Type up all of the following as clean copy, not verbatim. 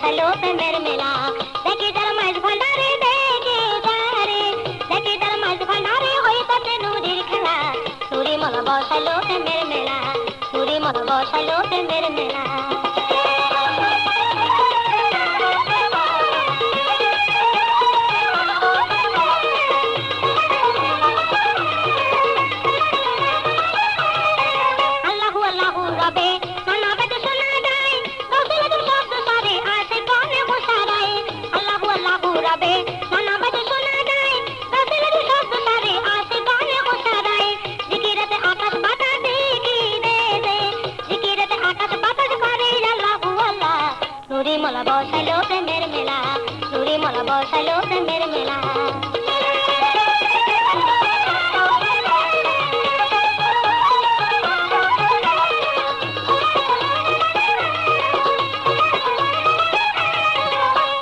বসালো প্রেমের মেলা দেখি তার মাঝ ভান্ডারে দেখি তার মাঝ ভান্ডারে হইতাছে নুরির খেলা নুরি মলা বসালো প্রেমের মেলা নুরি মলা বসালো প্রেমের মেলা নুরি মলা বসালো প্রেমের মেলা নুরি মলা বসালো প্রেমের মেলা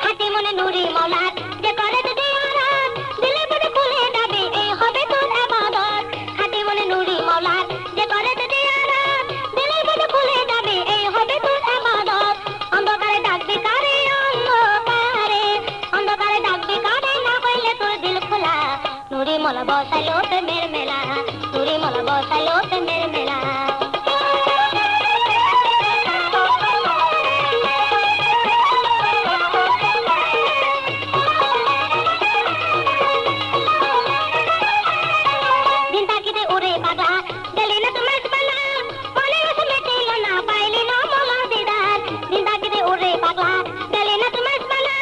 হাতি মনে নুরি মলার যে করে যদি আরাম দিলে বলে খুলে যাবে এই হবে তোর ইবাদত হাতি মনে নুরি মলার যে করে যদি আরাম দিলে বলে খুলে যাবে এই হবে তোর ইবাদত অন্ধকারে ডাকবে কারে অন্ধকারে ডাকবে কারে না হইলে তোর দিল খোলা নুরি মলা বসালো প্রেমের মেলা নুরি মলা বসালো প্রেমের মেলা দিন তাকিতে উড়ে পাগলা গেলি না তোমার বালা মনে রস মেটিল না পাইলি না মলা দিদার দিন তাকিতে উড়ে পাগলা গেলি না তোমার বালা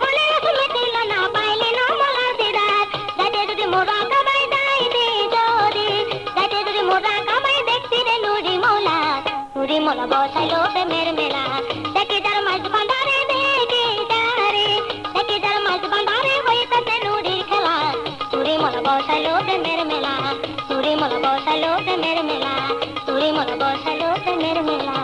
মনে রস মেটিল না পাইলি না মলা দিদার গাইতে যদি মোরা কামাই দাই দি যদি গাইতে যদি মোরা কামাই দেখছি রে নুরি মলা নুরি মলা বসালো প্রেমের মেলা দেখি তার মাঝ ভান্ডারে দেখি তার মাঝ ভান্ডারে হইতাছে নুরির খেলা নুরি মলা বসালো প্রেমের মেলা নুরি মলা বসালো প্রেমের মেলা নুরি মলা বসালো প্রেমের মেলা